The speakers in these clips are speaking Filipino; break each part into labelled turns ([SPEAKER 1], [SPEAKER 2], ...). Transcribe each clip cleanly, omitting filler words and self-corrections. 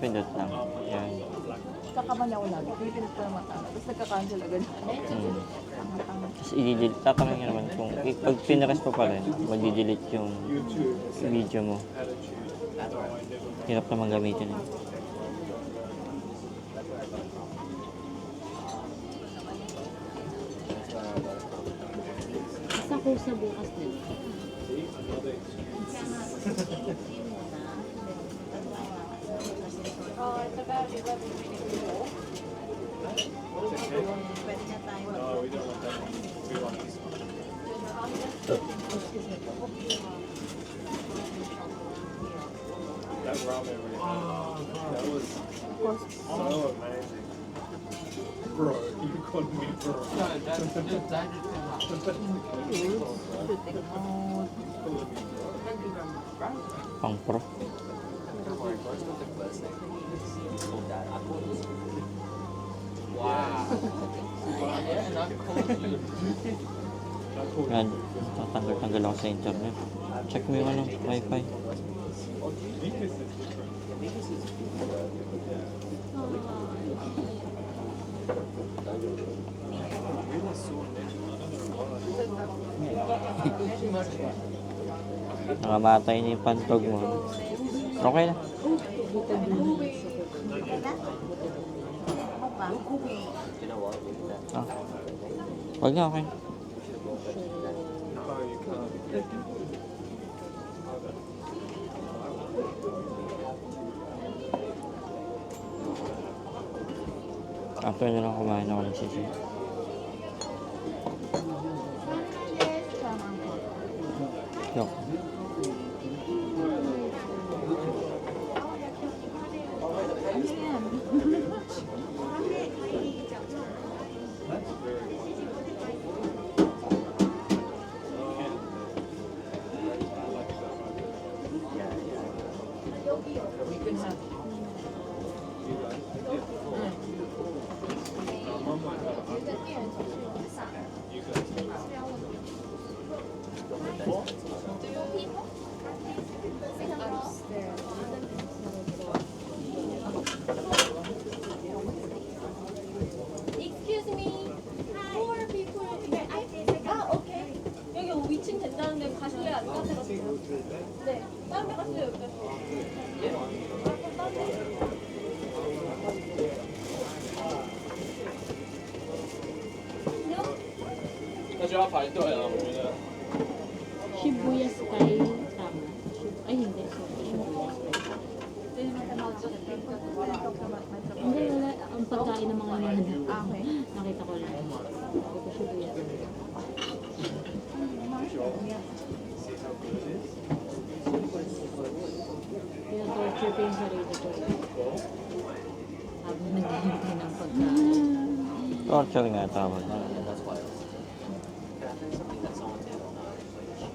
[SPEAKER 1] pindot lang. Yan.
[SPEAKER 2] Kakabala ko lagi. Pipinit ko naman tama. Tapos nagka-cancel agad.
[SPEAKER 1] Tapos i-delete. Tatanungin nyo naman kung pag pinarest mo pa rin, mag-delete yung video mo. Hirap naman gamitin eh.
[SPEAKER 3] Basta ko sa bukas nila.
[SPEAKER 4] That ramen right there, that was so amazing. Bro, you called me bro.
[SPEAKER 1] Pang pro. Yan. Tatanggal-tanggal ako sa internet. Check mo yung ano, wifi. Nakamatay na yung pantog mo. Okay na. Ah. Wag na, okay. After na lang kumain ako ng sisi. Yok.
[SPEAKER 5] Excuse me. Who are people? 아, 오케이. 여기 5층 된다는데 가실래요? 아니면 딴데 가실래요? 네. 딴 데 가실래요? 여기 가실래요? 딴 데?
[SPEAKER 4] 那就要排队了，我觉得。
[SPEAKER 3] Shibuya Sky. Tama. Ay, hindi. Sorry. Shibuya Sky. Hindi, wala. Ang pagkain ng mga hinahanap.
[SPEAKER 2] Okay.
[SPEAKER 3] Nakita ko lang. Ito Shibuya Sky. Pina-torture ko yung sarili ko. Habang naghihintay ng pagkain.
[SPEAKER 1] Torture nga tawag.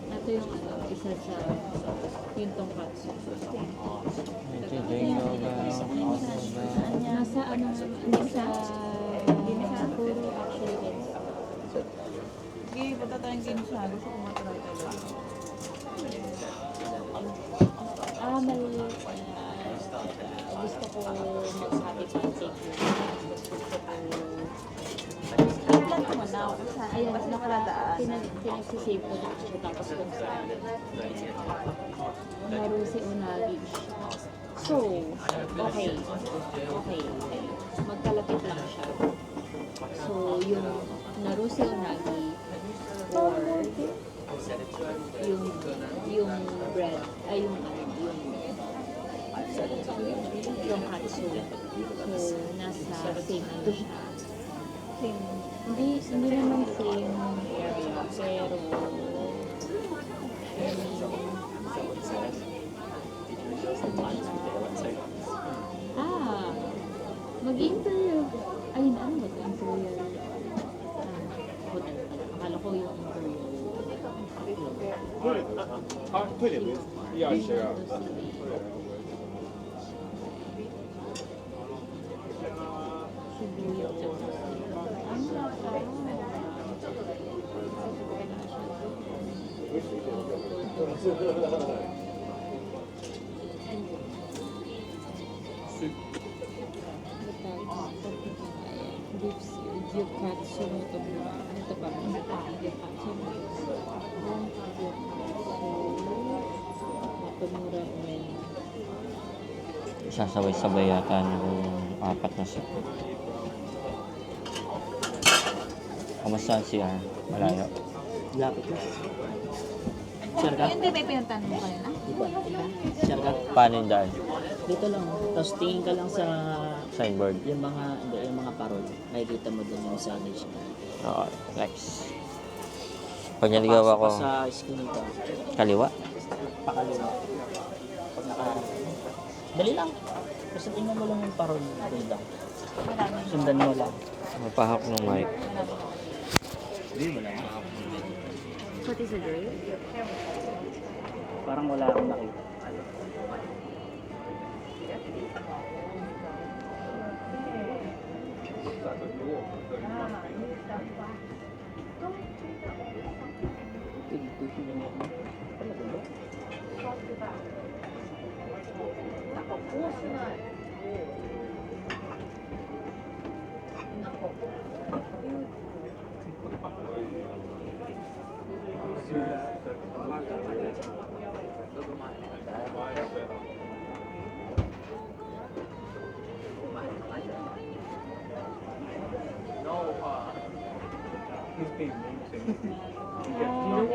[SPEAKER 3] Ito yung ano, isa sa yung tonkatsu. Nasa ano, nasa Sapporo actually it's
[SPEAKER 2] Sige, punta tayong Ginza. Gusto ko matry talaga.
[SPEAKER 3] may gusto ko mag-happy pancake. Gusto ko
[SPEAKER 2] Plan ko na ako sa
[SPEAKER 3] ayun,
[SPEAKER 2] mas nakaladaan.
[SPEAKER 3] pinagsisave ko na siya tapos kung saan Marusi Unagi. So, okay. Magkalapit lang siya. So, yung Narusi Unagi or yung bread, ay yung katsu. So, nasa same ano siya. Hindi naman same area, pero mag-interior. Ayun, ano ba ito? Interior hotel pala. Akala ko yung interior.
[SPEAKER 4] 啊，退点一二十啊。
[SPEAKER 3] Shibuya. Beef seared, Gyukatsu Motomura. Ito pa, Gyukatsu Motomura Umen.
[SPEAKER 1] Sasabay-sabay yata yung apat na set. Kamusta ang CR? Malayo.
[SPEAKER 6] Lapit na. Share ka?
[SPEAKER 2] Hindi, may pinuntahan mo kayo na?
[SPEAKER 6] Diba? Share ka?
[SPEAKER 1] Paano yung daan?
[SPEAKER 6] Dito lang. Tapos tingin ka lang sa
[SPEAKER 1] Signboard.
[SPEAKER 6] yung mga parol. Makikita mo dun yung signage.
[SPEAKER 1] Oo, next. Pag naligaw ako,
[SPEAKER 6] Pasok ka sa eskinita.
[SPEAKER 1] kaliwa.
[SPEAKER 6] Pakaliwa. Pag dali lang. Basta tingnan mo lang yung parol. Dali lang. Sundan mo lang.
[SPEAKER 1] Mapahak ng mic.
[SPEAKER 6] Hindi mo lang.
[SPEAKER 3] What is the girl?
[SPEAKER 6] Parang wala akong nakita.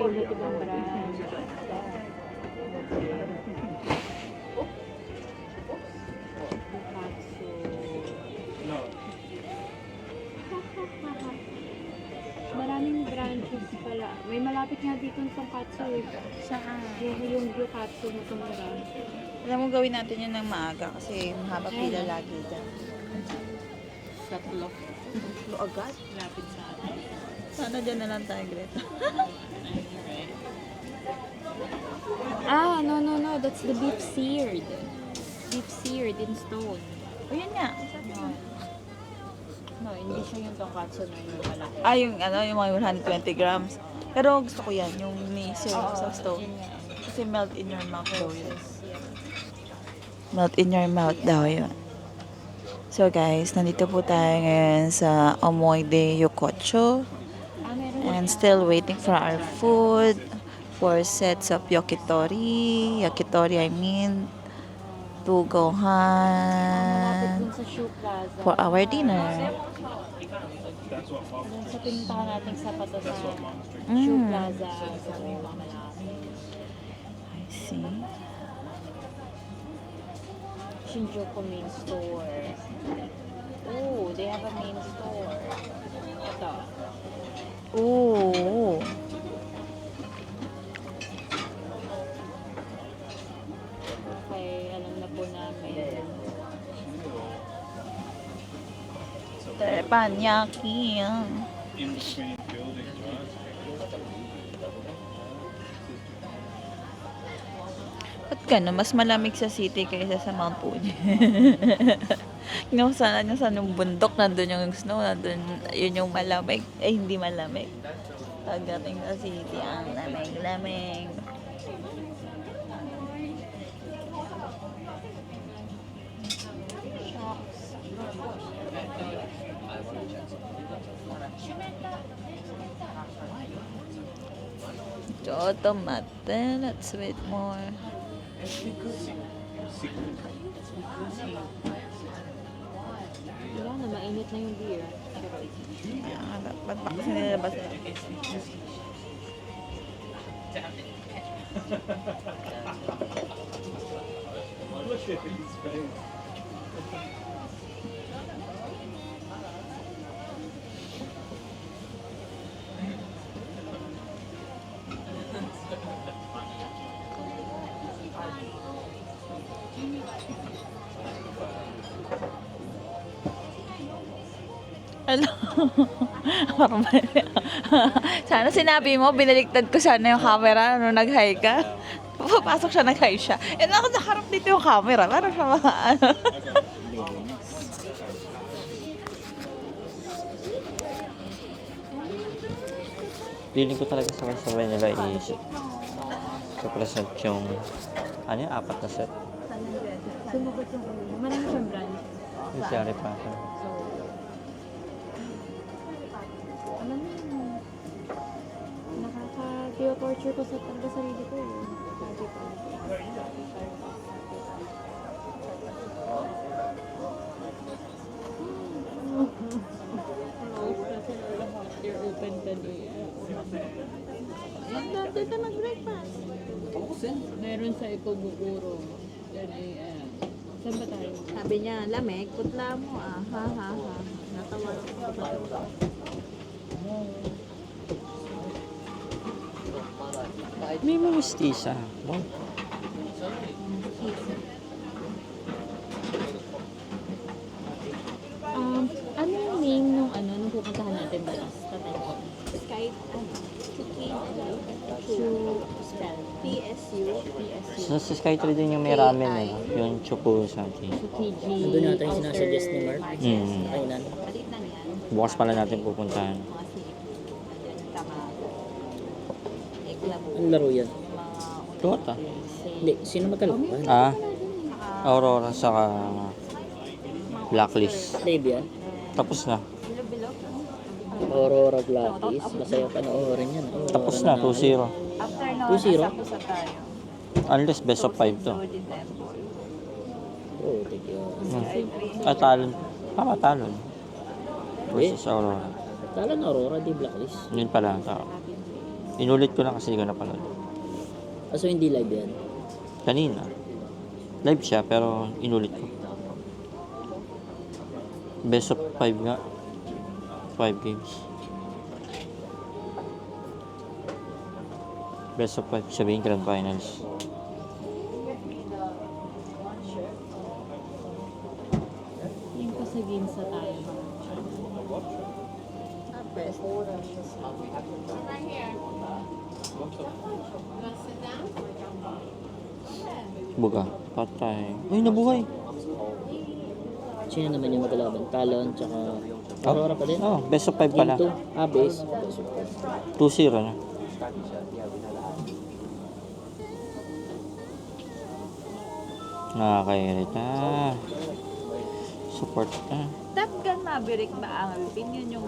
[SPEAKER 3] Ulit ibang brand. Maraming branches pala. May malapit nga dito sa Katsu eh.
[SPEAKER 2] Saan?
[SPEAKER 3] Yung Gyukatsu Motomura.
[SPEAKER 2] Alam mo, gawin natin yun ng maaga kasi mahaba pila lagi dyan.
[SPEAKER 3] Tatlo.
[SPEAKER 2] Tatlo agad?
[SPEAKER 3] Lapit sa atin.
[SPEAKER 2] Sana dyan na lang tayo, Greta.
[SPEAKER 3] No. That's the beef seared. Beef seared in stone.
[SPEAKER 2] O yun nga.
[SPEAKER 3] No, hindi siya yung tonkatsu na yung malaki.
[SPEAKER 2] Ah, yung mga 120 grams. Pero gusto ko yan, yung ni-serve sa stove. Kasi melt in your mouth daw yun. Melt in your mouth daw yun. So guys, nandito po tayo ngayon sa Omoy de Yokocho. And still waiting for our food. 4 sets of yakitori. Yakitori, I mean. 2 gohan.
[SPEAKER 3] Dun sa Shoe Plaza.
[SPEAKER 2] For our dinner.
[SPEAKER 3] Dun sa pinuntahan nating sapato sa Shoe
[SPEAKER 2] Mm.
[SPEAKER 3] Plaza. Sa may mga malaki.
[SPEAKER 2] I see.
[SPEAKER 3] Shinjuku main store. Oh, they have a main store. Ito.
[SPEAKER 2] Ooh.
[SPEAKER 3] Okay, alam na po namin.
[SPEAKER 2] Teppanyaki.
[SPEAKER 4] In between buildings, right?
[SPEAKER 2] Ba't gano'n? Mas malamig sa city kaysa sa Mount Fuji. Yung sana nyo sa nung bundok, nandun yung snow, nandun, yun yung malamig. Eh, hindi malamig. Pagdating sa city, ang lamig-lamig. Tomate, let's wait more.
[SPEAKER 3] Wala na, mainit na yung beer.
[SPEAKER 2] Ba't ba kasi nilabas na?
[SPEAKER 4] Look at his face.
[SPEAKER 2] Ano? Parang sana sinabi mo, binaligtad ko sana yung camera nung nag-high ka. Papasok siya, nag-high siya. Eh, ako nakaharap dito yung camera. Parang siya mga ano.
[SPEAKER 1] Feeling ko talaga sabay-sabay nila i-present yung, ano yung apat na set?
[SPEAKER 3] sumukot yung ulo. Marami siyang branch.
[SPEAKER 1] Yung si Harry Potter.
[SPEAKER 3] So, alam mo yun, nakaka-torture ko sa talaga sarili ko eh. Sabi ko. Open ka
[SPEAKER 2] Dito ka mag-breakfast.
[SPEAKER 3] Meron sa Ikoguguro. 10 a.m. Saan ba tayo?
[SPEAKER 2] Sabi niya, lamig, putla mo ah. Ha, ha, ha. Natawa ako.
[SPEAKER 1] May mga mistisa. Wow.
[SPEAKER 3] Ano yung name nung nung pupuntahan natin ba last tatay ko?
[SPEAKER 5] Skype,
[SPEAKER 3] Chu spell.
[SPEAKER 5] PSU.
[SPEAKER 1] Sa Skytree din yung may ramen eh. Yung choco something.
[SPEAKER 3] Tsukiji.
[SPEAKER 6] Nandun yata yung sinasuggest ni Mark. Kainan.
[SPEAKER 2] Palit lang yan.
[SPEAKER 1] Bukas pala natin pupuntahan.
[SPEAKER 2] Mga sip. Nandiyan tama. Eklabo.
[SPEAKER 6] Ang laro yan.
[SPEAKER 2] Mga
[SPEAKER 1] Dota.
[SPEAKER 6] Hindi, sino magkalaban?
[SPEAKER 1] Ah, Aurora saka Blacklist.
[SPEAKER 6] Live yan.
[SPEAKER 1] Tapos na.
[SPEAKER 2] bilog-bilog.
[SPEAKER 6] Aurora Blacklist. Masaya panoorin yan. Aurora
[SPEAKER 1] Tapos na, 2-0.
[SPEAKER 2] After no,
[SPEAKER 6] 2-0?
[SPEAKER 2] nasa tayo.
[SPEAKER 1] Unless best of 5 to.
[SPEAKER 2] Lord in Temple.
[SPEAKER 6] Oh, thank you.
[SPEAKER 1] Talon. Tama, Talon. Versus Aurora.
[SPEAKER 6] Tala na Aurora, di Blacklist.
[SPEAKER 1] Yun pala. Inulit ko na kasi hindi ko napanood.
[SPEAKER 6] So, hindi live yan.
[SPEAKER 1] Kanina. Live siya pero inulit ko. Best of 5 nga. 5 games. Best of 5 sabihin Grand Finals.
[SPEAKER 3] Yung pa sa games na tayo.
[SPEAKER 2] Best.
[SPEAKER 1] Buga. Patay. Ay, nabuhay.
[SPEAKER 6] Sino naman yung magkalaban? Talon, tsaka Aurora pa din?
[SPEAKER 1] Oh, best of 5 pala.
[SPEAKER 6] Game 2. Ah, base.
[SPEAKER 1] 2-0 na. Nakakairita. Support ka.
[SPEAKER 2] Top Gun Maverick ba ang opinion yung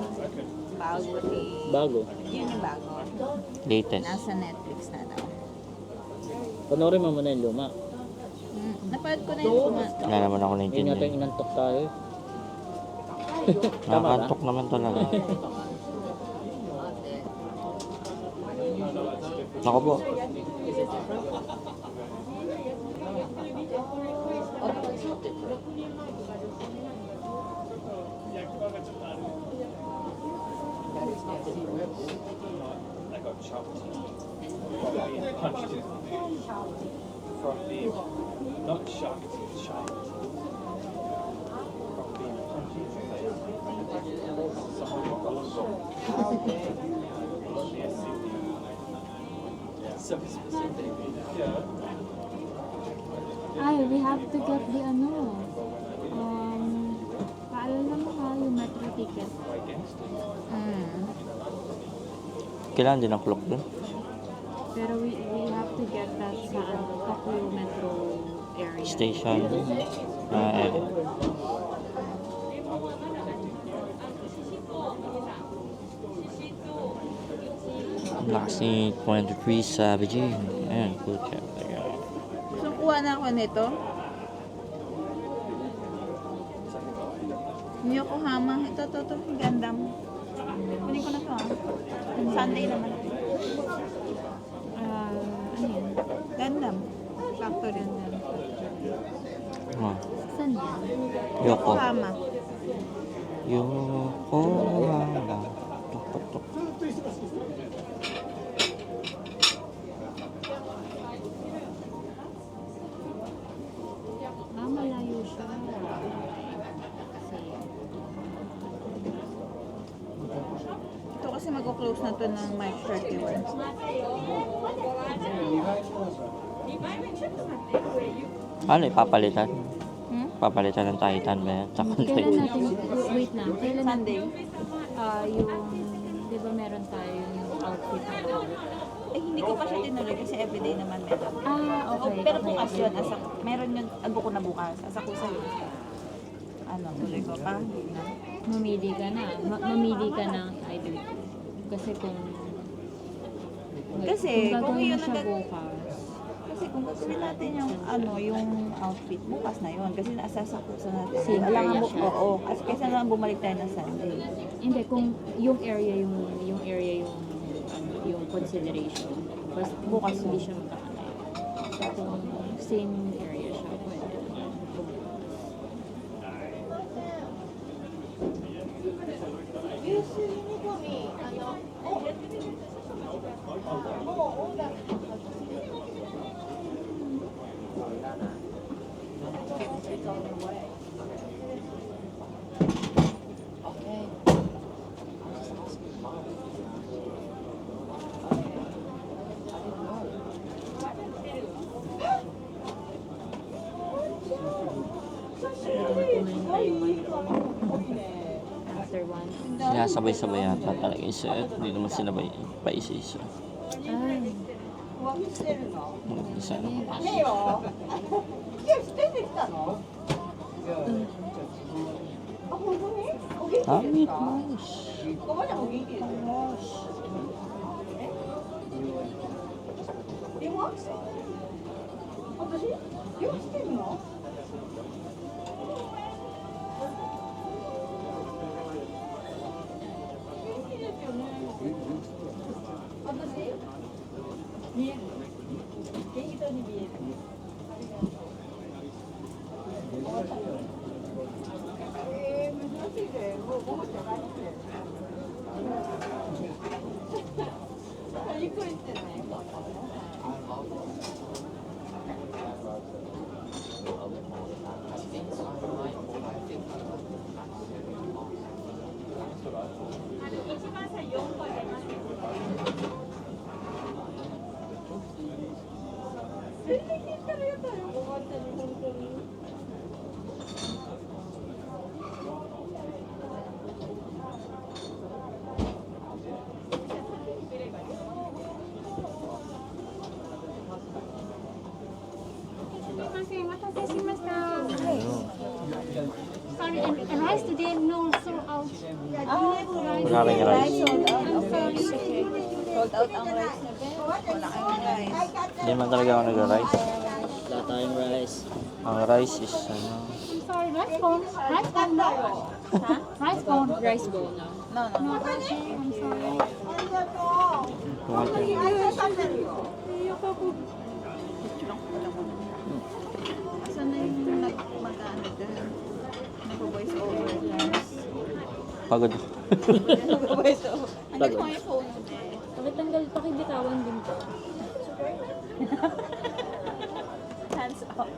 [SPEAKER 2] bago ni...
[SPEAKER 6] Bago.
[SPEAKER 2] Yun yung bago.
[SPEAKER 1] Latest.
[SPEAKER 2] Nasa Netflix na daw.
[SPEAKER 6] Panoorin mo muna yung luma.
[SPEAKER 2] Napanood ko na yung luma.
[SPEAKER 1] Wala naman ako
[SPEAKER 6] Yun natin
[SPEAKER 1] naintindihan.
[SPEAKER 6] inantok tayo. Tama ba?
[SPEAKER 1] Nakakantok naman talaga. Ako po.
[SPEAKER 4] I got chopped. Punched from being not shocked, chopped. From being punched in the face. Someone got the lumbar. So specific. Yeah.
[SPEAKER 3] Ay, we have to get the paalala mo ha, yung metro ticket.
[SPEAKER 1] Kailangan din ang clock dun.
[SPEAKER 3] Pero we have to get that sa Tokyo Metro area.
[SPEAKER 1] Station. Lakas ni 23 Savage. Ayan, cool check.
[SPEAKER 2] So, kuha na ako nito. Yokohama. Ito. Gundam. Kunin ko na to ah. Sunday naman.
[SPEAKER 3] Ano yun?
[SPEAKER 2] Gundam. Factory.
[SPEAKER 1] Oh,
[SPEAKER 3] Saan yan?
[SPEAKER 1] Yoko.
[SPEAKER 2] Yokohama.
[SPEAKER 1] Yokohama. Tok, tok, tok.
[SPEAKER 3] Malayo siya.
[SPEAKER 2] Ito kasi mag-close na to ng March 31.
[SPEAKER 1] Ano, ipapalitan?
[SPEAKER 2] Hmm?
[SPEAKER 1] Papalitan ng Titan ba yan? Tsaka ng
[SPEAKER 3] Kailan
[SPEAKER 1] Titan.
[SPEAKER 3] natin, wait lang, kailan
[SPEAKER 2] Sunday.
[SPEAKER 3] yung, di ba meron tayo yung outfit na
[SPEAKER 2] hindi ko pa siya tinuloy kasi everyday naman meron.
[SPEAKER 3] Okay.
[SPEAKER 2] Pero kung
[SPEAKER 3] okay.
[SPEAKER 2] as yun, meron yun, ko na bukas. Asa ko sa'yo. Ano, tuloy ko pa? Hindi na.
[SPEAKER 3] Mamili ka na. Mamili ka ng either two. Kasi
[SPEAKER 2] Kasi,
[SPEAKER 3] kung
[SPEAKER 2] kung
[SPEAKER 3] gagawin
[SPEAKER 2] yun
[SPEAKER 3] mo siya
[SPEAKER 2] ang
[SPEAKER 3] bukas,
[SPEAKER 2] Kasi kung gagawin natin yung outfit, bukas na yun. Kasi nasasakusan natin.
[SPEAKER 3] Same
[SPEAKER 2] Alam nga,
[SPEAKER 3] area siya.
[SPEAKER 2] oo. Kasi kaysa naman bumalik tayo ng Sunday.
[SPEAKER 3] hindi, kung yung area yung consideration. Basta bukas hindi siya magkakanay. Kung same area siya, pwede. After one.
[SPEAKER 1] Sinasabay-sabay yata talaga isa at hindi naman sinabay pa isa-isa.
[SPEAKER 3] Ay,
[SPEAKER 1] Isa na. Ah, meat mouse.
[SPEAKER 3] sorry, and rice today, no, sold out.
[SPEAKER 1] Wala rin rice.
[SPEAKER 3] I'm sorry.
[SPEAKER 2] Sold out ang rice na Ben. Wala kayong rice.
[SPEAKER 1] Hindi man talaga ako nag-rice.
[SPEAKER 6] Wala tayong rice.
[SPEAKER 1] Ang rice is ano.
[SPEAKER 3] I'm sorry, rice bone. Rice bone, no.
[SPEAKER 2] Ha?
[SPEAKER 3] Rice bone. Rice bone, no.
[SPEAKER 2] No, no.
[SPEAKER 3] No, okay, I'm sorry.
[SPEAKER 1] Kumain
[SPEAKER 2] Asan na yung mag-ano dyan? Nag-voice over class.
[SPEAKER 1] Pagod.
[SPEAKER 2] Nag-voice over. Andito
[SPEAKER 6] Pagod.
[SPEAKER 2] ko yung phone mo eh.
[SPEAKER 3] Pakitanggal, pakibitawan din ko.
[SPEAKER 2] Hands up.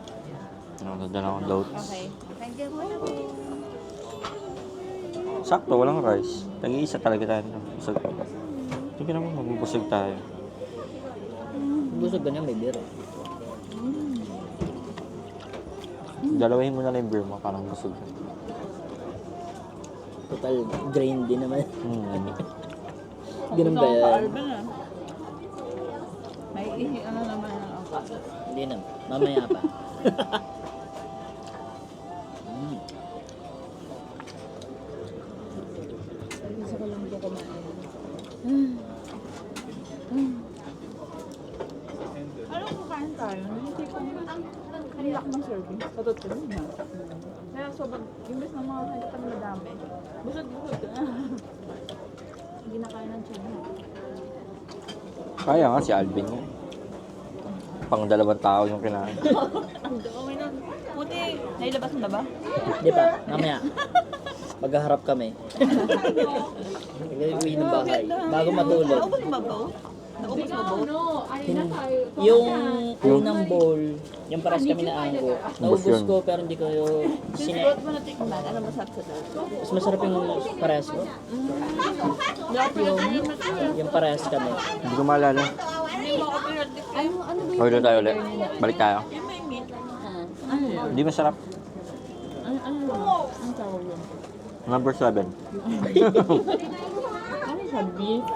[SPEAKER 1] Nakadala akong loads.
[SPEAKER 2] Okay. Thank you po na po.
[SPEAKER 1] Sakto, walang rice. Tag-iisa talaga tayo. Busog. Hindi naman magbubusog tayo.
[SPEAKER 6] Busog ganyan, may beer.
[SPEAKER 1] Dalawahin mo na lang yung beer mo, parang busog ka.
[SPEAKER 6] Total grain din naman. Ganun
[SPEAKER 2] Gusto
[SPEAKER 6] ba
[SPEAKER 2] ko
[SPEAKER 6] yan?
[SPEAKER 2] pa-alban ah. May ano naman ako.
[SPEAKER 6] Hindi na. Mamaya pa.
[SPEAKER 3] Gusto ko lang po kumain.
[SPEAKER 2] Anong kukain tayo? Hindi ko haliak ng serving. Patutuloy na. Kaya sobrang, imbes na mga kaya kami madami. Busog-busog ka. Hindi na kaya ng tiyan.
[SPEAKER 1] Kaya nga si Alvin yun. Pang dalawang tao yung kinain.
[SPEAKER 2] Ang dami nun. Buti, nailabas mo na ba?
[SPEAKER 6] Di ba? Mamaya. Maghaharap kami. Uwi ng bahay. Bago matulog.
[SPEAKER 2] Naubos mo ba ba? Naubos mo ba?
[SPEAKER 3] No, ayun na tayo.
[SPEAKER 6] Yung unang bowl, yung pares kami na anggo. Naubos
[SPEAKER 1] yun.
[SPEAKER 6] ko pero hindi ko
[SPEAKER 2] Since
[SPEAKER 6] sine...
[SPEAKER 2] brought mo na tikman, ano masarap sa dati?
[SPEAKER 6] Mas masarap yung pares ko. Yung pares kami.
[SPEAKER 1] Hindi ko maalala.
[SPEAKER 2] Hindi mo ako pinartik.
[SPEAKER 3] Ano ba
[SPEAKER 1] Order tayo ulit. Balik tayo.
[SPEAKER 2] Yung may meat.
[SPEAKER 3] Ano yun?
[SPEAKER 1] Hindi masarap.
[SPEAKER 3] Ang tawag yun?
[SPEAKER 1] Number 7.
[SPEAKER 3] Ano siya? Beef?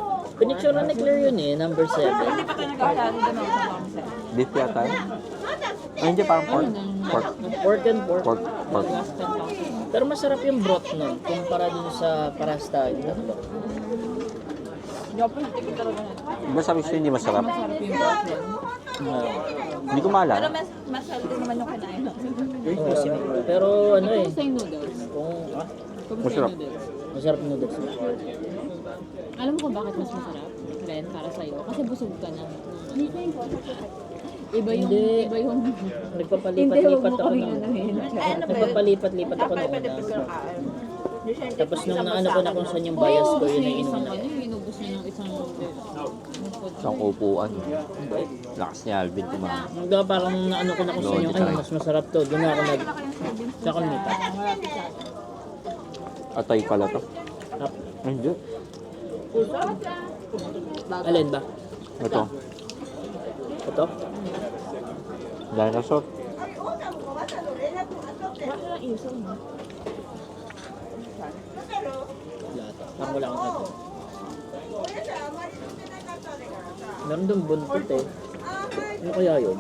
[SPEAKER 6] Pinicture na ni Claire yun eh, number 7.
[SPEAKER 2] Hindi pa tayo nagkakasali doon sa concept.
[SPEAKER 1] Beef yata yun? Ay, hindi, parang pork. Pork.
[SPEAKER 6] Pork and pork.
[SPEAKER 1] Pork. Pork.
[SPEAKER 6] Pero masarap yung broth nun, kumpara dun sa paras tayo.
[SPEAKER 2] Hindi ako pinatikin talaga na.
[SPEAKER 1] Diba sabi sa'yo hindi masarap?
[SPEAKER 2] Masarap yung broth yun.
[SPEAKER 1] Hindi ko
[SPEAKER 2] Pero
[SPEAKER 1] maalala.
[SPEAKER 2] mas healthy naman yung kinain natin.
[SPEAKER 6] Oo, pero ano eh,
[SPEAKER 3] Kumusta yung noodles?
[SPEAKER 6] kung,
[SPEAKER 3] Kumusta
[SPEAKER 1] Masarap.
[SPEAKER 3] yung noodles?
[SPEAKER 6] masarap yung noodles.
[SPEAKER 3] Alam mo kung bakit mas masarap? Ren, para sa'yo. Kasi busog ka na. Iba yung,
[SPEAKER 6] Hindi.
[SPEAKER 3] iba yung,
[SPEAKER 6] Nagpapalipat-lipat ako ng...
[SPEAKER 2] Ano ba yun?
[SPEAKER 6] Nagpapalipat-lipat ako ng una. Tapos nung naano ko na kung saan yung bias ko, yun ay
[SPEAKER 3] isang
[SPEAKER 6] inuuna.
[SPEAKER 3] ano, yung inubos niya ng isang
[SPEAKER 1] Isang upuan. Lakas ni Alvin kumain.
[SPEAKER 6] Hangga parang naano ko na kung saan yung, ay, mas masarap to. Doon na ako nag... Tsaka nito.
[SPEAKER 1] Atay pala to.
[SPEAKER 6] Tap.
[SPEAKER 1] Ay, hindi.
[SPEAKER 6] Alin ba?
[SPEAKER 1] Ito.
[SPEAKER 6] Ito?
[SPEAKER 1] Dinosaur.
[SPEAKER 6] Lahat. Parang wala akong ito. Meron doon buntot eh. Ano kaya yun?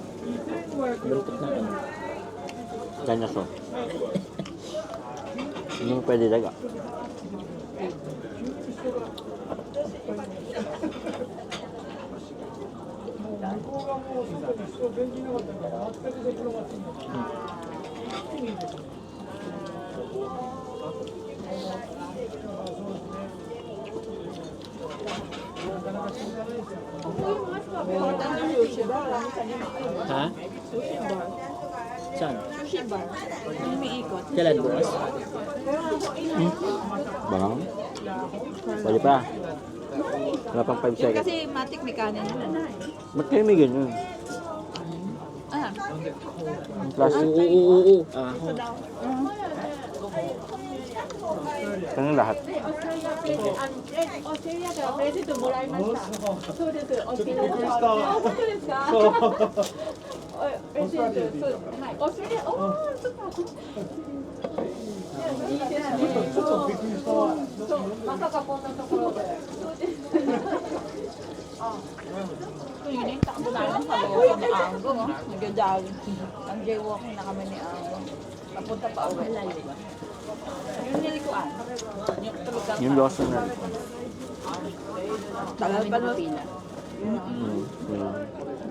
[SPEAKER 6] Buntot ng ano?
[SPEAKER 1] Dinosaur. Hindi mo pwede daga.
[SPEAKER 6] Ha? Saan?
[SPEAKER 2] Sushi bar. Umiikot.
[SPEAKER 6] Kailan bukas?
[SPEAKER 1] Bang? Pwede pa. Wala pang 5 seconds.
[SPEAKER 2] Kasi matik may kanin na.
[SPEAKER 1] Ba't kayo may ganyan?
[SPEAKER 2] Ah,
[SPEAKER 1] Ang plastic.
[SPEAKER 6] Oo. Ah.
[SPEAKER 1] Tanong lahat.
[SPEAKER 2] yun yung takbo namin sa loob ng Ango. Nag-jogging. Ang jaywalking na kami ni Ango. Papunta pa uwi. Yung nilikuan. Yung talagang
[SPEAKER 1] Yung Lawson na.
[SPEAKER 2] tagal pa nun.
[SPEAKER 3] pila.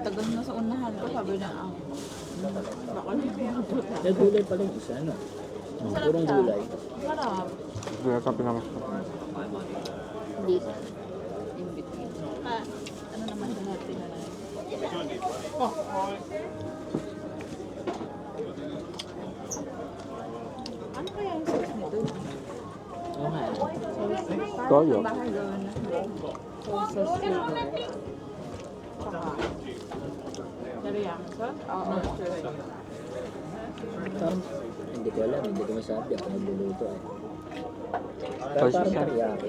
[SPEAKER 2] Tagal na sa unahan ko, sabi na Ango.
[SPEAKER 6] May gulay pala yung isa, no? Purong gulay.
[SPEAKER 2] Sarap.
[SPEAKER 1] Kaya ka pinamas ko.
[SPEAKER 3] Dito. In between.
[SPEAKER 2] Ano naman sa natin na lang. Ano kaya yung sauce nito?
[SPEAKER 6] Oo nga.
[SPEAKER 1] Toyo.
[SPEAKER 2] Bahay gawin na. Sauce flavor. Saka. Teriyaki sauce? Oo.
[SPEAKER 6] Parang, hindi ko alam, hindi ko masabi. Ako nagluluto eh. Pero
[SPEAKER 1] Toys
[SPEAKER 6] parang
[SPEAKER 1] isa.
[SPEAKER 6] teriyaki.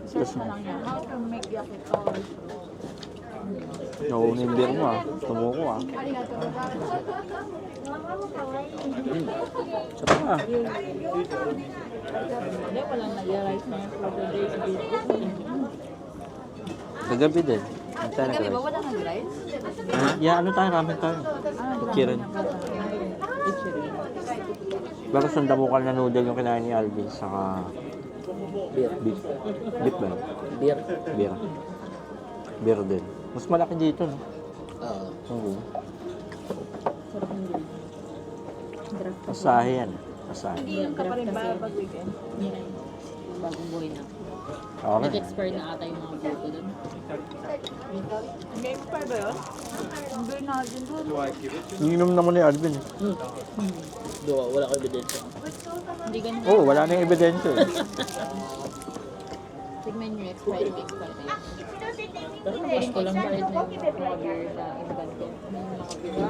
[SPEAKER 2] Sauce na lang yan. How to make yakitori?
[SPEAKER 1] Nakuha yung beer mo ah. Tumuko ah. Saka ah.
[SPEAKER 2] Hindi, walang nag-rice na for the days before.
[SPEAKER 1] Kagabi din. Ang tayo
[SPEAKER 2] Kagabi ba
[SPEAKER 1] nag-rice.
[SPEAKER 2] walang nag-rice?
[SPEAKER 1] Yeah, ano tayo? Ramen tayo. Kirin. Pero sandamukal na noodle yung kinain ni Alvin. Saka
[SPEAKER 6] Beer.
[SPEAKER 1] beef. Beef ba?
[SPEAKER 6] Beer.
[SPEAKER 1] Beer. Beer din. Mas malaki dito, no?
[SPEAKER 6] Oo.
[SPEAKER 1] Oo. Asahe yan. Asahe.
[SPEAKER 2] Hindi yung kaparin ba pag weekend?
[SPEAKER 3] Bagong buhay na.
[SPEAKER 1] Okay.
[SPEAKER 3] Nag-expire na ata yung mga buto doon.
[SPEAKER 2] Game pa ba yun? Hindi na din doon.
[SPEAKER 1] Ininom naman ni Alvin.
[SPEAKER 6] Doon, wala ko ebidensya.
[SPEAKER 3] Hindi ganun.
[SPEAKER 1] Oo, wala na yung ebidensya eh.
[SPEAKER 3] Tignan nyo yung expired na yun.
[SPEAKER 6] Pero nabas ko lang.
[SPEAKER 3] Expired na yung order na inganto. Yung nakapila.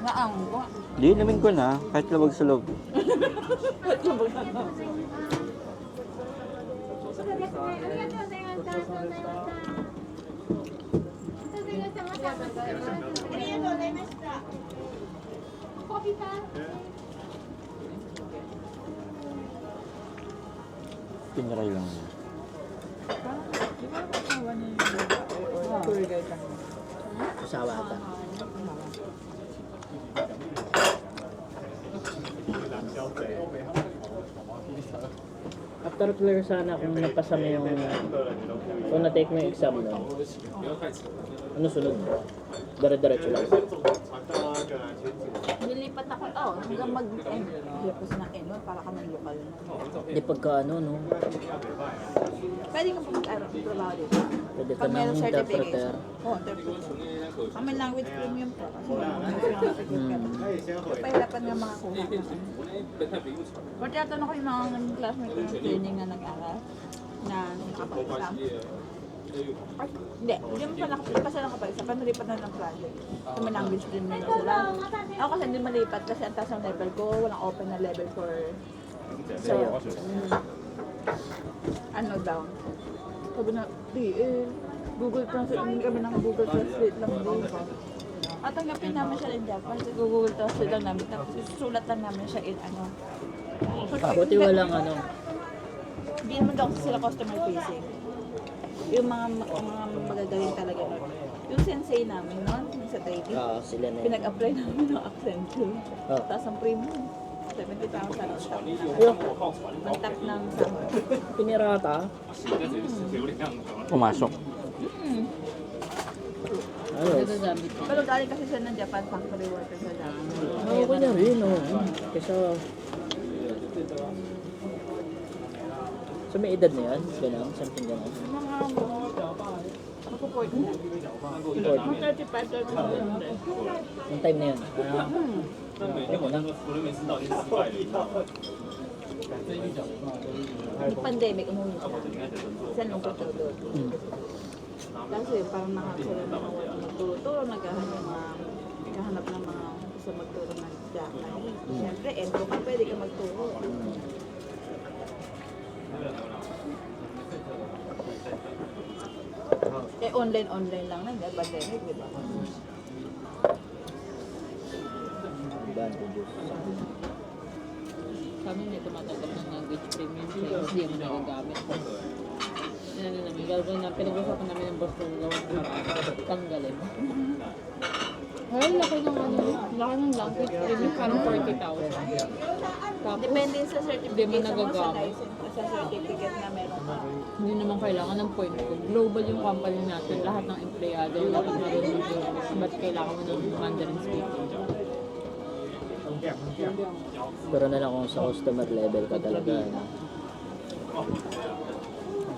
[SPEAKER 2] Naanggo.
[SPEAKER 1] Di, namin ko na. Kahit labag sa loob. Pinaray lang niya.
[SPEAKER 2] Tour guide lang.
[SPEAKER 6] Usawa ata. After clear sana kung napasa mo yung kung na-take mo yung exam na ano sunod? Dire-diretso lang.
[SPEAKER 2] Nilipat ako, hanggang mag-end. Tapos na end, para ka ng lokal.
[SPEAKER 6] Di pagka ano, no?
[SPEAKER 2] Pwede ka pa mag-trabaho dito.
[SPEAKER 6] Pwede ka
[SPEAKER 2] Pag
[SPEAKER 6] ng
[SPEAKER 2] meron
[SPEAKER 6] interpreter.
[SPEAKER 2] certification. Oo, interpretation. Kami language premium po. Kasi pahirapan nga makakuha. Pero tinatanong ko yung mga classmates ko ng training na nag-aral na nakapag-exam. Ay, hindi mo pa nakapag-exam. Pero nalipat na ng project. Kami language premium na sila. Ako kasi hindi malipat kasi ang taas ng level ko. Walang open na level for... So, ano daw? Sabi na, Google Translate, hindi kami ng Google Translate lang dito. At tanggapin namin siya in Japan, kasi Google Translate lang namin. Tapos sulat lang namin siya in ano.
[SPEAKER 6] Buti walang ano.
[SPEAKER 2] Hindi naman daw kasi sila customer facing. Yung mga magagaling talaga nun. Yung sensei namin nun, sa training,
[SPEAKER 6] Sila na yun.
[SPEAKER 2] pinag-apply namin ng Accenture.
[SPEAKER 6] Ah.
[SPEAKER 2] Tapos ang premium, 70,000 ang top. Ang top ng sahod.
[SPEAKER 6] Pinirata.
[SPEAKER 1] Pumasok.
[SPEAKER 6] Ayos.
[SPEAKER 2] Pero galing kasi siya ng Japan, factory worker sa Japan.
[SPEAKER 6] Okay na rin, no? Kesa... So may edad na yan? Ganun? Something ganun?
[SPEAKER 2] Mga ako 40 na. 35, 36.
[SPEAKER 6] Yung time na yun? Ayoko na.
[SPEAKER 2] Yung pandemic, umuwi siya. Isa nung tutulog. Kasi parang nakakaroon ng mga magturo-turo, naghahanap ng mga gusto magturo ng Japanese. Siyempre, endo ka, pwede ka magturo. Online lang na, dahil pandemic, di ba?
[SPEAKER 6] Advantages.
[SPEAKER 3] Kami may tumatanggap ng language premium siya, hindi mo nagagamit. Yan na namin, gagawin na, pinag-usapan namin ng boss ko gawin tanggalin. Well, laki ng language premium, parang 40,000. Tapos,
[SPEAKER 2] Depende sa certificate
[SPEAKER 3] Hindi mo
[SPEAKER 2] sa
[SPEAKER 3] nagagamit.
[SPEAKER 2] license, sa certificate na meron ka.
[SPEAKER 3] hindi naman kailangan ng point ko. Global yung company natin, lahat ng empleyado, dapat marunong yung ba't kailangan mo ng Mandarin speaking.
[SPEAKER 6] Pero na lang kung sa customer level ka talaga. Ano?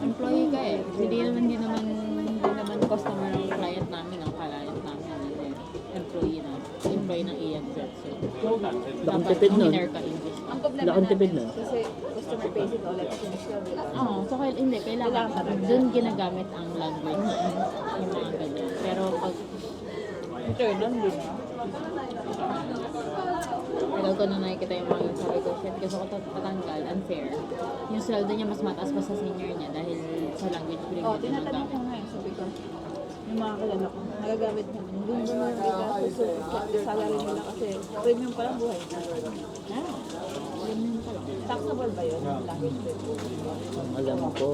[SPEAKER 3] Employee ka eh. Hindi naman customer ng client namin, ang client namin. Employee na. Employee ng ENZ. So, dapat
[SPEAKER 6] tipid nun.
[SPEAKER 3] minor ka English.
[SPEAKER 2] Ang problema
[SPEAKER 6] Laking tipid
[SPEAKER 2] namin,
[SPEAKER 6] nun.
[SPEAKER 2] kasi customer facing ka ulit kasi skill, di ba?
[SPEAKER 3] Oo, so hindi, kailangan doon ginagamit ang language. Yung mga ganyan. Pero pag
[SPEAKER 2] Internal din, no?
[SPEAKER 3] tagal ko na nakikita yung mga yun, sabi ko, shit, gusto ko ito patanggal, unfair. Yung sweldo niya mas mataas pa sa senior niya dahil sa language premium
[SPEAKER 2] Oh,
[SPEAKER 3] yung
[SPEAKER 2] tinatanong ko
[SPEAKER 3] gamit.
[SPEAKER 2] nga yun, sabi ko, yung mga kilala ko, nagagamit namin. Doon doon lang dito sa salary nila kasi premium pa lang buhay na.
[SPEAKER 3] Premium pa lang.
[SPEAKER 2] Taxable ba yun? Language premium.
[SPEAKER 6] Ang alam ko,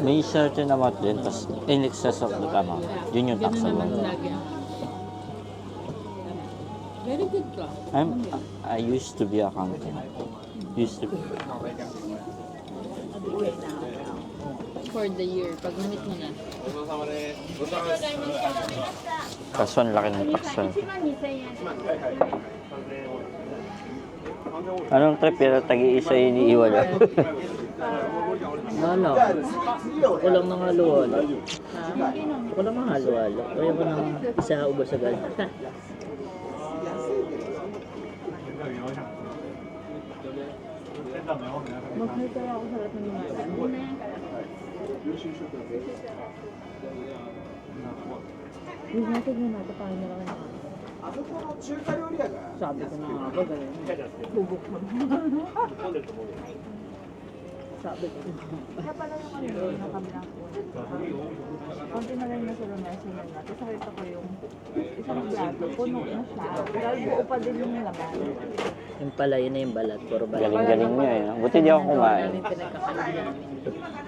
[SPEAKER 1] May certain amount din, tapos in excess of that amount. Yun yung
[SPEAKER 3] Ganun
[SPEAKER 1] taxable.
[SPEAKER 3] naman lagi. Very good ka.
[SPEAKER 1] I used to be accountant. Used to be.
[SPEAKER 2] Buhay na.
[SPEAKER 3] For the year, pag na-meet mo na.
[SPEAKER 1] Kaso ang laki ng tax. Anong trip pero tagi-isa iniiwala?
[SPEAKER 6] Wala. Walang nang halo-halo. Walang nang halo-halo. Kaya ko nang isa ubos agad.
[SPEAKER 2] Mag-hear kaya ako sa lahat ng mga yung natin na natin, paano nila ka sabi ko na nga ba, ganun. Bubuk mo. Sabi ko. Kaya pala yung ano yun, na kami lang po. Konti na lang na sa lamesa na natin. Tapos nakita ko yung isang plato, puno na siya. Dahil buo pa din yung laman.
[SPEAKER 6] Yung pala, yun na yung balat. Puro balat.
[SPEAKER 1] Galing-galing nyo eh. Buti di ako kumain.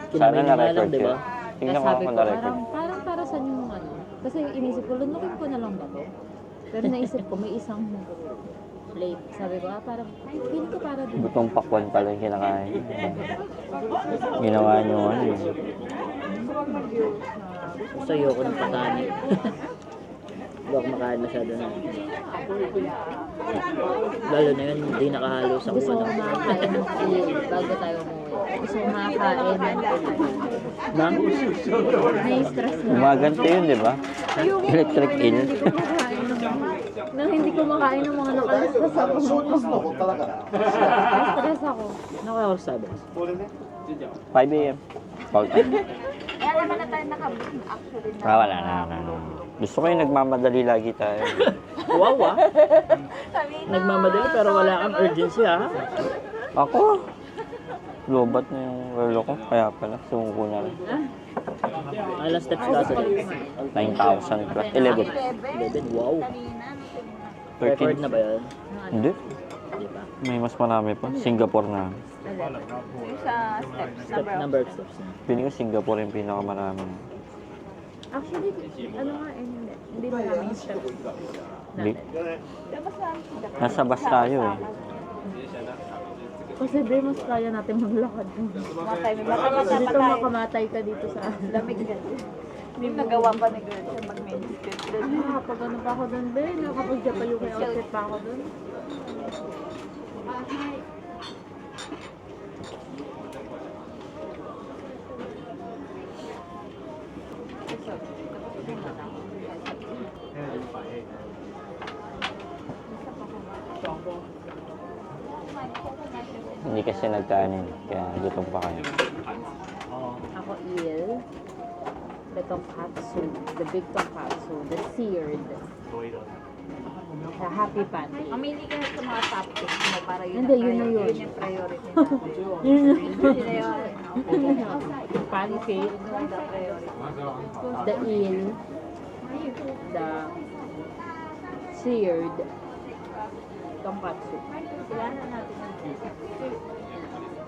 [SPEAKER 6] Kinain
[SPEAKER 1] Sana
[SPEAKER 6] nyo nga lang,
[SPEAKER 1] na-record
[SPEAKER 6] di ba?
[SPEAKER 1] yun. Tingnan ko ako na-record.
[SPEAKER 3] Parang para sa yung ano, Kasi inisip ko, lunukin ko na lang ba to? Pero naisip ko, may isang plate. Sabi ko, parang, feeling ko para dun.
[SPEAKER 1] Butong pakwan pala yung kinakain. Ginawa niyo ano eh.
[SPEAKER 6] Gusto ayoko ng patani. Hindi ako makain masyado na. Lalo na yun, hindi nakahalo sa
[SPEAKER 3] Gusto ko
[SPEAKER 6] kung ano.
[SPEAKER 3] makakain ng food bago tayo umuwi. Gusto ko makakain ng food.
[SPEAKER 6] Ma'am?
[SPEAKER 3] Nai-stress na.
[SPEAKER 1] Gumagante yun, di ba? Electric eel.
[SPEAKER 3] Hindi ko makain ng mga nakalastas ako. Stress ako.
[SPEAKER 6] Ano kaya oras sabi?
[SPEAKER 1] 5 a.m. Call time.
[SPEAKER 2] Kaya naman na tayo actually na.
[SPEAKER 1] Wala na. Gusto ko yung nagmamadali lagi tayo.
[SPEAKER 6] Wow ah. Nagmamadali pero wala kang urgency ha.
[SPEAKER 1] Ako? Lobat na yung relo ko. Kaya pala, sumuko na rin.
[SPEAKER 6] Ilang steps ka sa
[SPEAKER 1] 9,000 plus. 11.
[SPEAKER 6] 11. Wow. Record na ba yun?
[SPEAKER 1] Hindi.
[SPEAKER 6] Hindi pa.
[SPEAKER 1] May mas marami pa. Singapore na.
[SPEAKER 2] Yung sa steps,
[SPEAKER 6] Step number of steps.
[SPEAKER 1] Piling ko Singapore yung pinakamarami.
[SPEAKER 3] Actually, ano nga, hindi na namin stress.
[SPEAKER 1] Hindi. Nasa bus tayo eh.
[SPEAKER 3] Kasi di mas kaya natin maglakad. Dito makamatay ka dito sa lamig dyan.
[SPEAKER 2] Hindi nagawa pa ni Gretchen mag-mainstream.
[SPEAKER 3] Nakapag ano pa ako doon, be? Nakapag-Japan outfit pa ako doon.
[SPEAKER 1] Hindi kasi nagkanin. Kaya gutom pa kayo.
[SPEAKER 3] Ako eel, the tonkatsu, the big tonkatsu, the seared, the happy patty.
[SPEAKER 2] Mamili ka sa mga top tips mo para yun.
[SPEAKER 3] Hindi, yun na yun.
[SPEAKER 2] Yun yung priority natin.
[SPEAKER 3] Yun na
[SPEAKER 2] Yun na yun.
[SPEAKER 3] pancake,
[SPEAKER 2] Yun ang priority.
[SPEAKER 3] the eel, the seared, tonkatsu.
[SPEAKER 2] Kailangan natin yung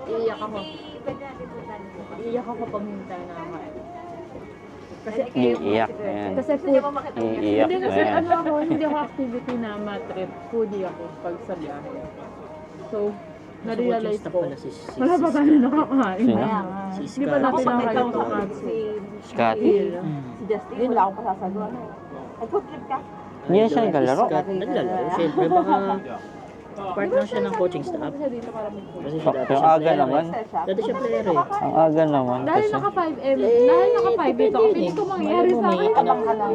[SPEAKER 3] Iiyak ako. Iiyak ako pag hindi tayo nakakain. Kasi,
[SPEAKER 1] Iiyak na yan.
[SPEAKER 3] kasi food,
[SPEAKER 1] Iiyak
[SPEAKER 3] hindi
[SPEAKER 1] na
[SPEAKER 3] kasi
[SPEAKER 1] yan.
[SPEAKER 3] ano ako, hindi ako activity na matrip. Foodie ako pag sa biyahe. So, na-realize ko,
[SPEAKER 6] Pala si
[SPEAKER 3] wala pa tayo nakakain.
[SPEAKER 1] Sino?
[SPEAKER 6] Si
[SPEAKER 3] Hindi pa natin
[SPEAKER 6] Scott.
[SPEAKER 3] nakakain ng katsu.
[SPEAKER 1] Scotty?
[SPEAKER 2] si Justin, wala akong pasasagawa na. Nag-food trip ka?
[SPEAKER 1] Hindi na siya naglalaro.
[SPEAKER 6] Scott, naglalaro. Siyempre baka part lang siya ng coaching staff.
[SPEAKER 3] Kasi dito para mag-food.
[SPEAKER 6] Kasi siya dati
[SPEAKER 1] Pero
[SPEAKER 6] siya
[SPEAKER 1] aga
[SPEAKER 6] player
[SPEAKER 1] naman.
[SPEAKER 6] eh. Dati siya player eh.
[SPEAKER 1] Ang aga naman
[SPEAKER 3] Dahil
[SPEAKER 1] kasi.
[SPEAKER 3] naka 5M, dahil naka 5 ito, feeling ko mangyayari sa akin.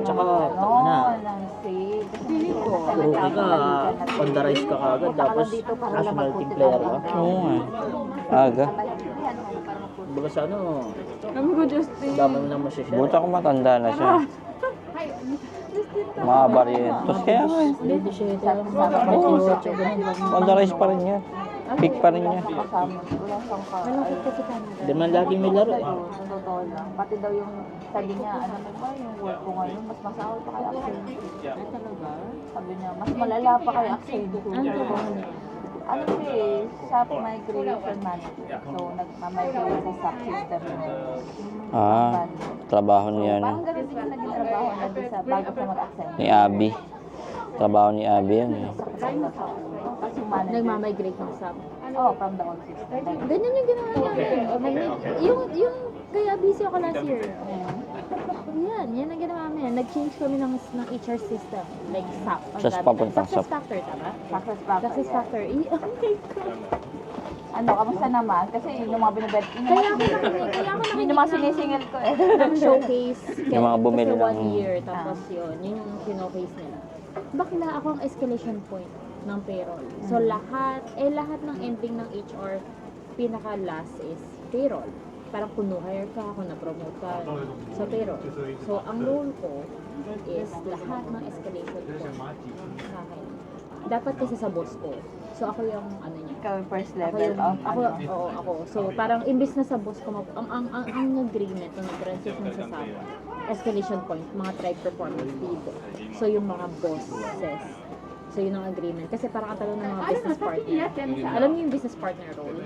[SPEAKER 6] Tsaka, ano,
[SPEAKER 3] Feeling ko.
[SPEAKER 6] rookie ka, on the rise ka kagad, tapos national team player ka.
[SPEAKER 1] Oo nga. Aga.
[SPEAKER 6] Baga sa ano,
[SPEAKER 3] Kami ko, Justin.
[SPEAKER 6] dami mo lang masya siya.
[SPEAKER 1] Buta ko matanda na siya. Mga barrientos. Kaya nga eh.
[SPEAKER 6] 27, 28, ganun lang.
[SPEAKER 1] On the rise pa rin niya. Peak pa rin niya.
[SPEAKER 3] Malapit kasi Canada.
[SPEAKER 6] Hindi man lagi may laro eh.
[SPEAKER 2] Sa totoo lang. Pati daw yung sabi niya, ano mo ba, yung work ko ngayon, mas masahol pa kay Axel.
[SPEAKER 3] Ay, talaga?
[SPEAKER 2] Sabi niya, mas malala pa kay Axel.
[SPEAKER 3] Ano trabaho niya?
[SPEAKER 2] Ano siya eh, SAP Migration Manager. So, nagmamigrate sa SAP system.
[SPEAKER 1] Ah, trabaho niya
[SPEAKER 2] Parang
[SPEAKER 1] ano.
[SPEAKER 2] ganun din yung naging trabaho na din sa bago siya mag-accent.
[SPEAKER 1] Ni Abby. Trabaho ni Abby yan eh.
[SPEAKER 2] Kasi yung manager.
[SPEAKER 3] Nagmamigrate ng SAP.
[SPEAKER 2] Oh, from the old system.
[SPEAKER 3] Ganyan yung ginawa namin. Yung kaya busy ako last year. Yan ang ginawa namin. Nag-change kami ng HR system. Like SAP. Ang
[SPEAKER 1] Just
[SPEAKER 2] dami.
[SPEAKER 1] papuntang
[SPEAKER 3] Success
[SPEAKER 1] SAP.
[SPEAKER 3] factor, tama?
[SPEAKER 2] Success factor.
[SPEAKER 3] Success
[SPEAKER 2] yeah.
[SPEAKER 3] factor. Oh my God.
[SPEAKER 2] Ano, kamusta naman? Kasi yung mga binibet,
[SPEAKER 3] Kaya ako
[SPEAKER 2] yun yung mga sinisingil ko eh.
[SPEAKER 3] ng showcase.
[SPEAKER 1] Yung mga bumili
[SPEAKER 3] kasi
[SPEAKER 1] ng-
[SPEAKER 3] 1 year, tapos yun yung sinocase nila. Bakla ako ang escalation point ng payroll. So lahat ng ending ng HR, pinaka last is payroll. Parang kung no-hire ka, kung na-promote ka sa payroll. So ang role ko is lahat ng escalation point sa akin. Dapat kasi sa boss ko. So ako yung ano niya.
[SPEAKER 2] Ikaw yung first
[SPEAKER 3] Ako
[SPEAKER 2] level
[SPEAKER 3] yung,
[SPEAKER 2] of
[SPEAKER 3] ako, oo, ako. So, parang imbis na sa boss ko, ang agreement na nag-transition sa SAP, escalation point, mga tribe performance lead. So, yung mga bosses. So, yun ang agreement. Kasi parang katalo ng mga business partner. Alam niyo yung business partner role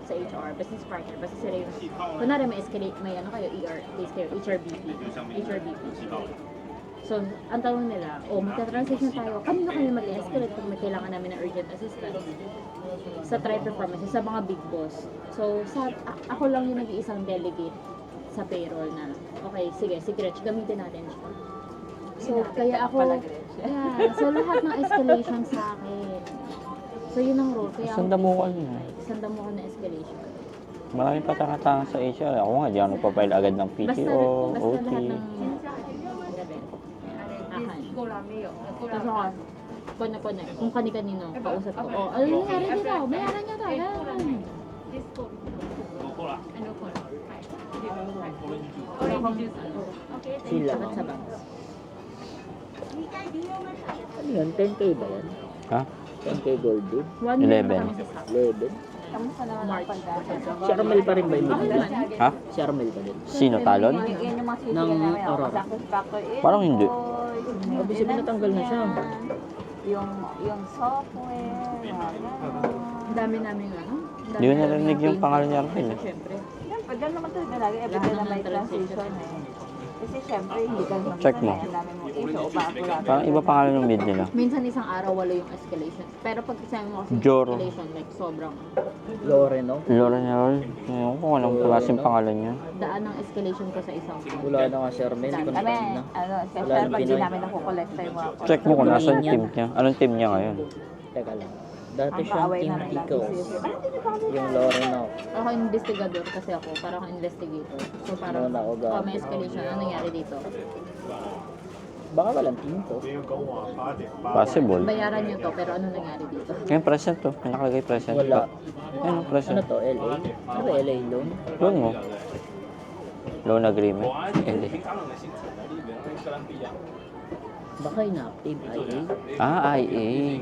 [SPEAKER 3] sa HR, business partner. Basta sila yung, kunwari may escalate, may ano kayo, ER, base kayo, HRBP. So, ang tanong nila, magta-transition tayo. Kanino kami mag-escalate kung may kailangan namin ng urgent assistance? Sa try performance, sa mga big boss. So, ako lang yung nag-iisang delegate sa payroll na, okay, sige, si Gretch, gamitin natin siya. So, kaya ako, so lahat ng escalation sa akin. So, yun ang role. Kaya
[SPEAKER 1] Isang damukan mo.
[SPEAKER 3] isang damukan na escalation.
[SPEAKER 1] Maraming patangatanga sa HR. Ako nga, di ako nagpapail agad ng PTO,
[SPEAKER 3] Basta
[SPEAKER 1] OT.
[SPEAKER 3] lahat ng gabi. Ahan. Tapos ako, connect. Kung kani-kanino, kausap ko. Oh, ano nangyari dito? Bayaran niya to. Ganun.
[SPEAKER 6] Sila.
[SPEAKER 3] Sabat sa banks.
[SPEAKER 6] Ano yun? 10K ba yan?
[SPEAKER 1] Ha?
[SPEAKER 6] 10K gold dip?
[SPEAKER 3] 1 year
[SPEAKER 1] 11.
[SPEAKER 3] na kami sa SAP.
[SPEAKER 6] 11?
[SPEAKER 2] Kamusta naman ang pagdasa?
[SPEAKER 6] Si Armel pa rin ba yung
[SPEAKER 3] Okay
[SPEAKER 6] bigyan?
[SPEAKER 3] naman.
[SPEAKER 1] Ha?
[SPEAKER 6] Si Armel pa din.
[SPEAKER 1] Sino? Talon?
[SPEAKER 2] Yan yung mga sisigan
[SPEAKER 6] Ng
[SPEAKER 2] namin.
[SPEAKER 6] Aurora.
[SPEAKER 2] Success Factor Invoice.
[SPEAKER 1] Parang hindi.
[SPEAKER 6] Sabi siya, natanggal na siya.
[SPEAKER 2] Yung software.
[SPEAKER 3] Ang dami namin ano.
[SPEAKER 1] Hindi ko narinig yung pangalan ni Armel.
[SPEAKER 3] Siyempre.
[SPEAKER 2] Siyempre, ganun naman talaga lagi. Every day na may transition eh. Kasi siyempre, hindi ka naman
[SPEAKER 1] Check mo.
[SPEAKER 2] Ang dami mong issue o bago lang.
[SPEAKER 1] Parang iba pangalan ng mid nila.
[SPEAKER 3] Minsan isang araw wala yung escalation. Pero pag kasama mo kasi
[SPEAKER 1] Joro.
[SPEAKER 3] escalation, like sobrang
[SPEAKER 6] Loren, no?
[SPEAKER 1] Lauren Harold. Ewan ko anong klaseng pangalan niya.
[SPEAKER 3] daan ng escalation ko sa isang
[SPEAKER 6] Wala na nga si Armel.
[SPEAKER 2] Kami,
[SPEAKER 6] Confirm na.
[SPEAKER 2] special
[SPEAKER 6] Wala na
[SPEAKER 2] pag di
[SPEAKER 6] Pinoy.
[SPEAKER 2] namin nakukolekta yung mga
[SPEAKER 1] Check mo kung nasan
[SPEAKER 6] Niya.
[SPEAKER 1] team niya. Anong team niya ngayon?
[SPEAKER 6] Teka lang. Dati
[SPEAKER 2] Ang
[SPEAKER 6] siyang
[SPEAKER 2] kaaway
[SPEAKER 6] Team
[SPEAKER 2] namin lagi
[SPEAKER 6] Ticos.
[SPEAKER 2] si
[SPEAKER 6] Yung Loren, no?
[SPEAKER 3] Ako investigador kasi ako, para akong investigator. So parang,
[SPEAKER 6] Ano na ako gamit.
[SPEAKER 3] may escalation, ano nangyari dito?
[SPEAKER 6] Baka walang team to.
[SPEAKER 1] Possible.
[SPEAKER 3] Bayaran nyo to, pero ano nangyari dito?
[SPEAKER 1] Ngayon present to. May nakalagay present.
[SPEAKER 6] Wala.
[SPEAKER 1] Ayun,
[SPEAKER 6] Ano
[SPEAKER 1] present.
[SPEAKER 6] to? LA? Ano ba LA loan?
[SPEAKER 1] Loan mo. Loan agreement. Hindi.
[SPEAKER 6] Baka inactive IA?
[SPEAKER 1] Ah, IA.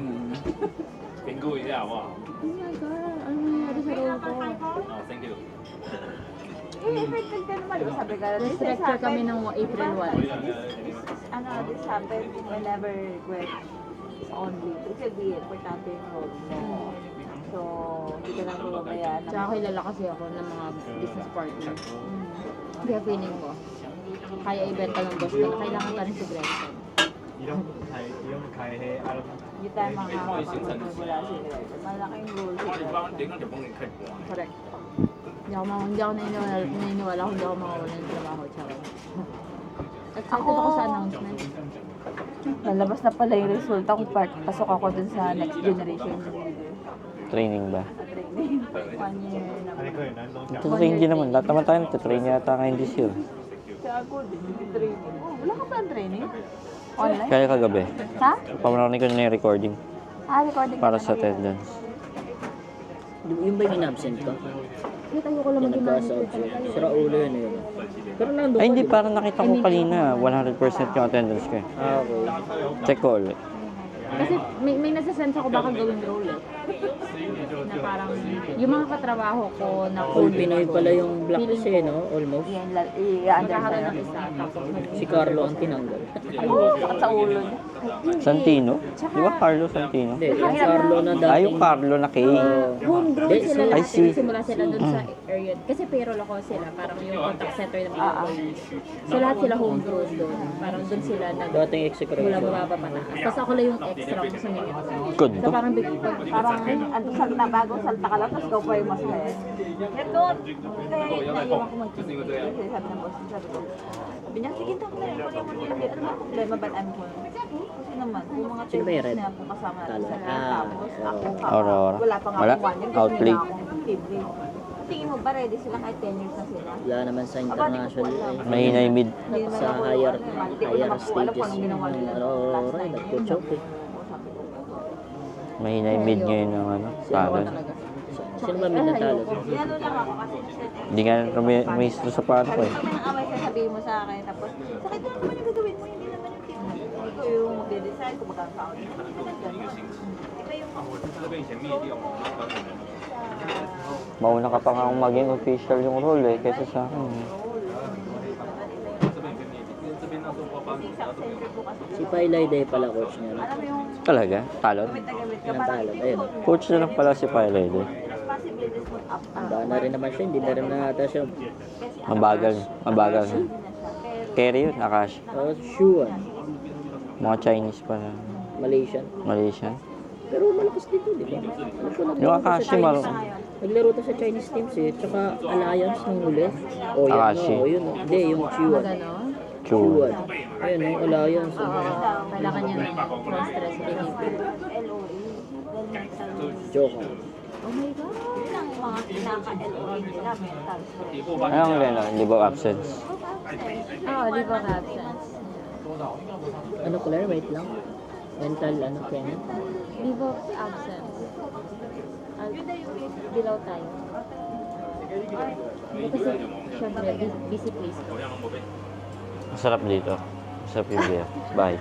[SPEAKER 4] 评估一下好不好？
[SPEAKER 3] Oh my God, ano nangyari sa role ko?
[SPEAKER 4] 哦，thank you。
[SPEAKER 2] effective ka naman. Sabi ka, this has
[SPEAKER 3] Restructure kami
[SPEAKER 2] happened.
[SPEAKER 3] ng April 1.
[SPEAKER 2] This happened whenever Greg is on leave. It will be importante yung role mo. So, hindi ka lang bumabayaan.
[SPEAKER 3] Tsaka kilala kasi ako ng mga business partner. Kaya feeling ko, kaya ibenta ng boss ko na kailangan pa rin si Gretchen.
[SPEAKER 2] Hindi tayo makakapagpagmula si Greg. Malaking role si Greg.
[SPEAKER 3] Correct. Hindi ako naniniwala kung hindi ako makawalan ng trabaho. Tsaka. Excited ako sa announcement.
[SPEAKER 2] Lalabas na pala yung resulta kung pasok ako dun sa next generation leader.
[SPEAKER 1] Training ba?
[SPEAKER 2] Sa training. 1 year naman.
[SPEAKER 1] Train din naman. Lahat naman tayo nagtatrain yata ngayon this year.
[SPEAKER 2] Sa ako, training. Oh, wala ka pa ang training? Online?
[SPEAKER 1] Kaya kagabi.
[SPEAKER 2] Ha?
[SPEAKER 1] Pamaranig ko na yung recording
[SPEAKER 2] Recording
[SPEAKER 1] para
[SPEAKER 2] ka
[SPEAKER 1] sa
[SPEAKER 2] na.
[SPEAKER 1] attendance.
[SPEAKER 6] Yung ba yung in-absent ka?
[SPEAKER 3] Wait, ayoko lang
[SPEAKER 6] Yung
[SPEAKER 3] mag-manager
[SPEAKER 6] nagkasa-absent.
[SPEAKER 3] talaga.
[SPEAKER 6] Sira ulo yun eh. Pero nandun
[SPEAKER 1] Ay,
[SPEAKER 6] ka,
[SPEAKER 1] hindi.
[SPEAKER 6] di ba?
[SPEAKER 1] Parang nakita ko kanina. 100% yung attendance ko eh.
[SPEAKER 6] Ah, okay.
[SPEAKER 1] Check ko ulit.
[SPEAKER 3] Kasi may nasa-sense ako baka gawing role eh. Na parang, yung mga katrabaho ko na
[SPEAKER 6] All Pinoy pala yung blacklist eh, no? Almost.
[SPEAKER 2] Yan, i-under
[SPEAKER 3] magkakaroon
[SPEAKER 2] sa'yo.
[SPEAKER 3] ng isa. Tapos
[SPEAKER 6] Si Carlo ang tinanggal.
[SPEAKER 2] Sakit sa ulo niya.
[SPEAKER 1] Santino? Di ba Carlo Santino?
[SPEAKER 6] Hindi, yung Carlo na dating...
[SPEAKER 1] Ah, yung Carlo na K.
[SPEAKER 3] homegrown
[SPEAKER 6] Hindi,
[SPEAKER 3] sila
[SPEAKER 1] I
[SPEAKER 3] lahat.
[SPEAKER 1] see.
[SPEAKER 3] Simula sila dun sa area. Kasi payroll ako sila. Parang yung contact center ng mga employees. So lahat sila homegrown doon. Parang doon sila
[SPEAKER 6] Dating
[SPEAKER 3] mula
[SPEAKER 6] executive.
[SPEAKER 3] mababa pataas. Tapos ako lang yung extra ko sa minute.
[SPEAKER 1] Good
[SPEAKER 3] So
[SPEAKER 1] to.
[SPEAKER 3] parang
[SPEAKER 2] Parang, salta, bagong salta ka lang, tapos go pa yung mas kaya. Let go! Kaya naiiwan ko mag-chismis. Kasi sabi ng boss, sabi niya, sige, ito na, ipagyan mo nila. Ano ba problema ba namin ko? Kasi naman, yung mga
[SPEAKER 6] Sino ba yung red?
[SPEAKER 2] na po kasama natin
[SPEAKER 6] Talo.
[SPEAKER 2] sa tapos ako
[SPEAKER 1] Aurora.
[SPEAKER 2] wala pa nga
[SPEAKER 1] Wala?
[SPEAKER 2] akong 1 year,
[SPEAKER 1] Outplay.
[SPEAKER 2] kasi akong team lead. Tingin mo ba ready sila kahit 10 years na sila?
[SPEAKER 6] Wala naman sa international eh.
[SPEAKER 1] Mahina yung mid.
[SPEAKER 2] Hindi naman
[SPEAKER 6] Sa
[SPEAKER 2] ako,
[SPEAKER 6] higher
[SPEAKER 2] hindi ko naman po alam kung
[SPEAKER 6] stages
[SPEAKER 2] anong ginawa
[SPEAKER 6] yung
[SPEAKER 2] nila
[SPEAKER 6] ano,
[SPEAKER 2] last
[SPEAKER 6] right,
[SPEAKER 2] night.
[SPEAKER 6] nag-coach eh.
[SPEAKER 1] Mahina yung mid ngayon ng ano, Talon.
[SPEAKER 6] Sino ba may natalo?
[SPEAKER 2] Ginano lang ako kasi
[SPEAKER 1] Hindi nga rumistro sa paano ko eh.
[SPEAKER 2] pag may away ka, sabihin mo sa akin, tapos, sakit na naman yung gagawin mo, hindi naman yung team mo. Ikaw yung magde-decide kung magkakaon. Hindi naman ganun. Iba yung
[SPEAKER 1] Mauna ka pa nga kung maging official yung role eh, kaysa sa akin.
[SPEAKER 6] Si Pailay Day pala coach niya. No?
[SPEAKER 2] alam mo yung
[SPEAKER 1] Talaga? Talon?
[SPEAKER 2] gamit na gamit ka,
[SPEAKER 6] Ng
[SPEAKER 2] parang
[SPEAKER 6] talon,
[SPEAKER 2] hindi
[SPEAKER 6] ayun.
[SPEAKER 2] mo
[SPEAKER 1] Coach na lang pala si Pilot eh.
[SPEAKER 2] responsibilities mo up.
[SPEAKER 6] Handa na rin naman siya, hindi na rin nata siya.
[SPEAKER 2] Kasi
[SPEAKER 1] Mabagal. Mabagal.
[SPEAKER 2] hindi na siya. Pero,
[SPEAKER 1] Carry yun, Akash.
[SPEAKER 6] Oh, sure.
[SPEAKER 1] Mga Chinese pa na.
[SPEAKER 6] Malaysian.
[SPEAKER 1] Malaysian.
[SPEAKER 6] Pero malakas dito, di ba?
[SPEAKER 1] Yung Akashi,
[SPEAKER 6] Naglaro to sa Chinese teams eh. Tsaka Alliance nung huli. O yan
[SPEAKER 1] Akashi.
[SPEAKER 6] o, yun o. Hindi, yung Chiwan.
[SPEAKER 3] Ganon.
[SPEAKER 1] Chuan.
[SPEAKER 6] Ayun o, Alliance.
[SPEAKER 3] Kailangan niya ng stress relief.
[SPEAKER 6] Joker.
[SPEAKER 3] Oh my God.
[SPEAKER 1] Anong leno? Leave of absence.
[SPEAKER 3] Oh, leave of absence.
[SPEAKER 6] Ano Claire? Wait lang. Mental, ano, Kenny?
[SPEAKER 3] Leave of absence. Below tayo. Kasi, syempre, busy place.
[SPEAKER 1] Masarap dito. Masarap yung beer. Bye.